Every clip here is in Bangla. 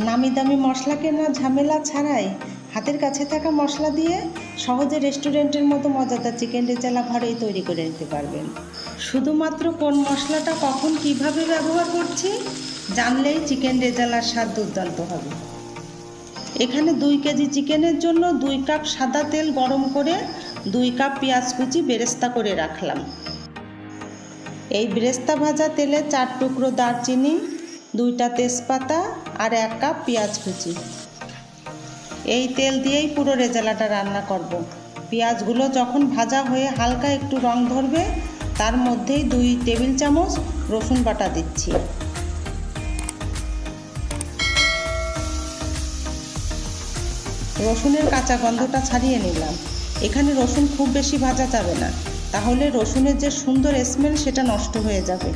নামি দামি মশলা কেনার ঝামেলা ছাড়াই হাতের কাছে থাকা মশলা দিয়ে সহজে রেস্টুরেন্টের মতো মজাদার চিকেন রেজালা ঘরেই তৈরি করে নিতে পারবেন। শুধুমাত্র কোন মশলাটা কখন কিভাবে ব্যবহার করছি জানলেই চিকেন রেজালার স্বাদ দুর্দান্ত হবে। এখানে 2 কেজি চিকেনের জন্য 2 কাপ সাদা তেল গরম করে 2 কাপ পেঁয়াজ কুচি বেরেস্তা করে রাখলাম। এই বেরেস্তা ভাজা তেলে 4 টুকরো দারচিনি, 2টা তেজপাতা আর 1 কাপ পেঁয়াজ কুচি। এই তেল দিয়েই পুরো রেজালাটা রান্না করব। পেঁয়াজগুলো যখন ভাজা হয়ে হালকা একটু রং ধরবে তার মধ্যেই 2 টেবিল চামচ রসুন বাটা দিচ্ছি। রসুনের কাঁচা গন্ধটা ছাড়িয়ে নিলাম। এখানে রসুন খুব বেশি ভাজা যাবে না, তাহলে রসুনের যে সুন্দর স্মেল সেটা নষ্ট হয়ে যাবে।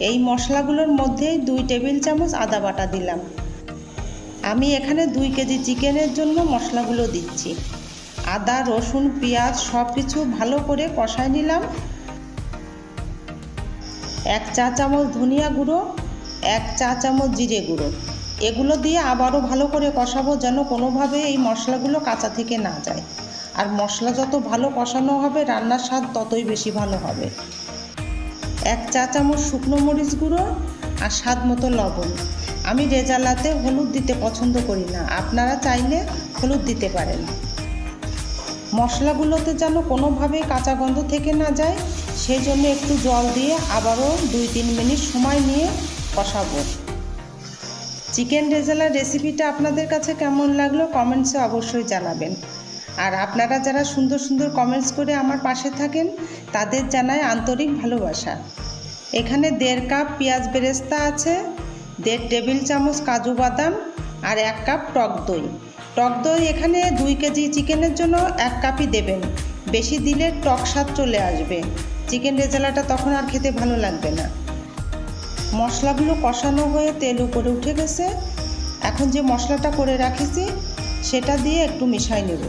এই মশলাগুলোর মধ্যেই 2 টেবিল চামচ আদা বাটা দিলাম। আমি এখানে 2 কেজি চিকেনের জন্য মশলাগুলো দিচ্ছি। আদা, রসুন, পেঁয়াজ সব কিছু ভালো করে কষায় নিলাম। 1 চা চামচ ধনিয়া গুঁড়ো, 1 চা চামচ জিরে গুঁড়ো, এগুলো দিয়ে আবারও ভালো করে কষাবো যেন কোনোভাবে এই মশলাগুলো কাঁচা থেকে না যায়। আর মশলা যত ভালো কষানো হবে রান্নার স্বাদ ততই বেশি ভালো হবে। 1 চা চামচ শুকনো মরিচ গুঁড়ো আর স্বাদ মতো লবণ। আমি রেজালাতে হলুদ দিতে পছন্দ করি না, আপনারা চাইলে হলুদ দিতে পারেন। মশলাগুলোতে যেন কোনোভাবেই কাঁচা গন্ধ থেকে না যায় সেই জন্য একটু জল দিয়ে আবারও 2-3 মিনিট সময় নিয়ে কষাবো। চিকেন রেজালার রেসিপিটা আপনাদের কাছে কেমন লাগলো কমেন্টসে অবশ্যই জানাবেন। আর আপনারা যারা সুন্দর সুন্দর কমেন্টস করে আমার পাশে থাকেন তাদের জানাই আন্তরিক ভালোবাসা। এখানে 1.5 কাপ পেঁয়াজ বেরেস্তা আছে, 1.5 টেবিল চামচ কাজু বাদাম আর 1 কাপ টক দই। টক দই এখানে 2 কেজি চিকেনের জন্য 1 কাপই দেবেন, বেশি দিলে টক স্বাদ চলে আসবে, চিকেন রেজালাটা তখন আর খেতে ভালো লাগবে না। মশলাগুলো কষানো হয়ে তেল উপরে উঠে গেছে। এখন যে মশলাটা করে রাখেছি সেটা দিয়ে একটু মিশাই নেব।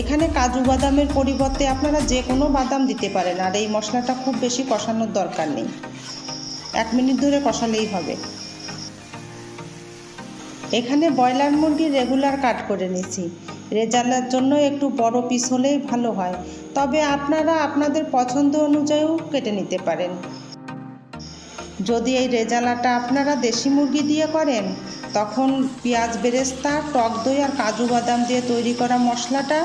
এখানে কাজু বাদামের পরিবর্তে আপনারা যে কোনো বাদাম দিতে পারেন। আর এই মশলাটা খুব বেশি কষানোর দরকার নেই, 1 মিনিট ধরে কষালেই হবে। এখানে ব্রয়লার মুরগি রেগুলার কাট করে নিয়েছি। রেজালার জন্য একটু বড় পিস হলেই ভালো হয়, তবে আপনারা আপনাদের পছন্দ অনুযায়ীও কেটে নিতে পারেন। যদি এই রেজালাটা আপনারা দেশি মুরগি দিয়ে করেন তখন পেঁয়াজ বেরেস্তা, টক দই আর কাজু বাদাম দিয়ে তৈরি করা মশলাটা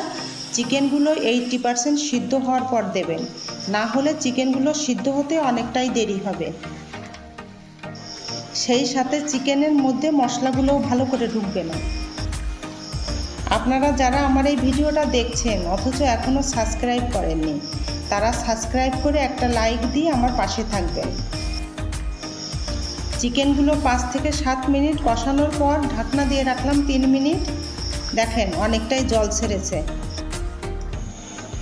চিকেনগুলো 80% সিদ্ধ হওয়ার পর দেবেন, না হলে চিকেনগুলো সিদ্ধ হতে অনেকটাই দেরি হবে। সেই সাথে চিকেনের মধ্যে মশলাগুলোও ভালো করে ঢুকবে না। আপনারা যারা আমার এই ভিডিওটা দেখছেন অথচ এখনও সাবস্ক্রাইব করেননি তারা সাবস্ক্রাইব করে একটা লাইক দিয়ে আমার পাশে থাকবেন। চিকেনগুলো 5 থেকে 7 মিনিট কষানোর পর ঢাকনা দিয়ে রাখলাম 3 মিনিট। দেখেন অনেকটাই জল ছেড়েছে।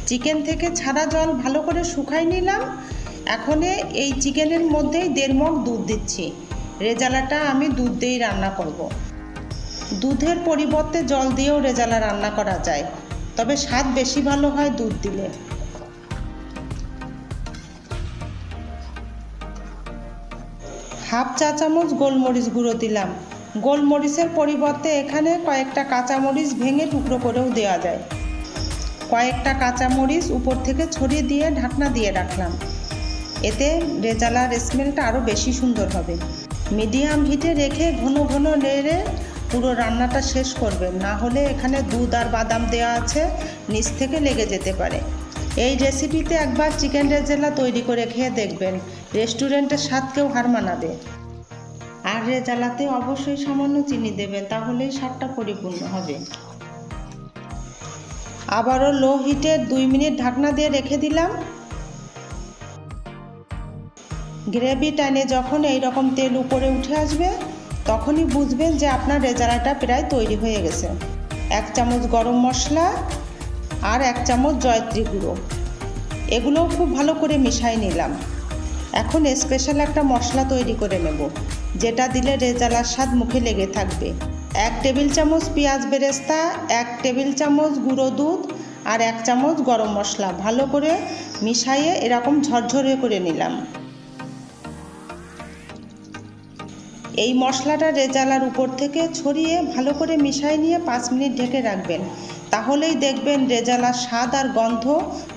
চিকেন থেকে ছাড়া জল ভালো করে শুকাই নিলাম। এখন এই চিকেনের মধ্যেই 1.5 মগ দুধ দিচ্ছি। রেজালাটা আমি দুধ দিয়েই রান্না করব। দুধের পরিবর্তে জল দিয়েও রেজালা রান্না করা যায়, তবে স্বাদ বেশি ভালো হয় দুধ দিলে। হাফ চা চামচ গোলমরিচ গুঁড়ো দিলাম। গোলমরিচের পরিবর্তে এখানে কয়েকটা কাঁচামরিচ ভেঙে টুকরো করেও দেওয়া যায়। কয়েকটা কাঁচামরিচ উপর থেকে ছড়িয়ে দিয়ে ঢাকনা দিয়ে রাখলাম, এতে রেজালার স্মেলটা আরও বেশি সুন্দর হবে। মিডিয়াম হিটে রেখে ঘন ঘন নেড়ে পুরো রান্নাটা শেষ করবেন, না হলে এখানে দুধ আর বাদাম দেওয়া আছে, নিচ থেকে লেগে যেতে পারে। এই রেসিপিতে একবার চিকেন রেজালা তৈরি করে খেয়ে দেখবেন, রেস্টুরেন্টের স্বাদকেও হার মানাবে। আর রেজালাতে অবশ্যই সামান্য চিনি দেবেন, তাহলেই স্বাদটা পরিপূর্ণ হবে। আবারও লো হিটে 2 মিনিট ঢাকনা দিয়ে রেখে দিলাম। গ্রেভি টাইনে যখন এই রকম তেল উপরে উঠে আসবে তখনই বুঝবেন যে আপনার রেজালাটা প্রায় তৈরি হয়ে গেছে। 1 চামচ গরম মশলা আর 1 চামচ জয়ত্রী গুঁড়ো, এগুলোও খুব ভালো করে মিশাই নিলাম। এখন স্পেশাল একটা মশলা তৈরি করে নেব, যেটা দিলে রেজালার স্বাদ মুখে লেগে থাকবে। 1 টেবিল চামচ পেঁয়াজ বেরেস্তা, 1 টেবিল চামচ গুঁড়ো দুধ আর 1 চামচ গরম মশলা ভালো করে মিশিয়ে এরকম ঝরঝরে করে নিলাম। এই মশলাটা রেজালার উপর থেকে ছড়িয়ে ভালো করে মিশিয়ে নিয়ে 5 মিনিট ঢেকে রাখবেন। তাহলেই দেখবেন রেজালার স্বাদ আর গন্ধ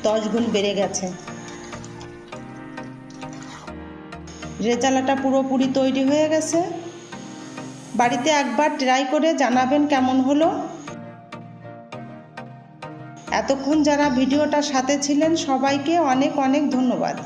10 গুণ বেড়ে গেছে। রেজালাটা পুরোপুরি তৈরি হয়ে গেছে। বাড়িতে একবার ট্রাই করে জানাবেন কেমন হলো। এতক্ষণ যারা ভিডিওটার সাথে ছিলেন সবাইকে অনেক অনেক ধন্যবাদ।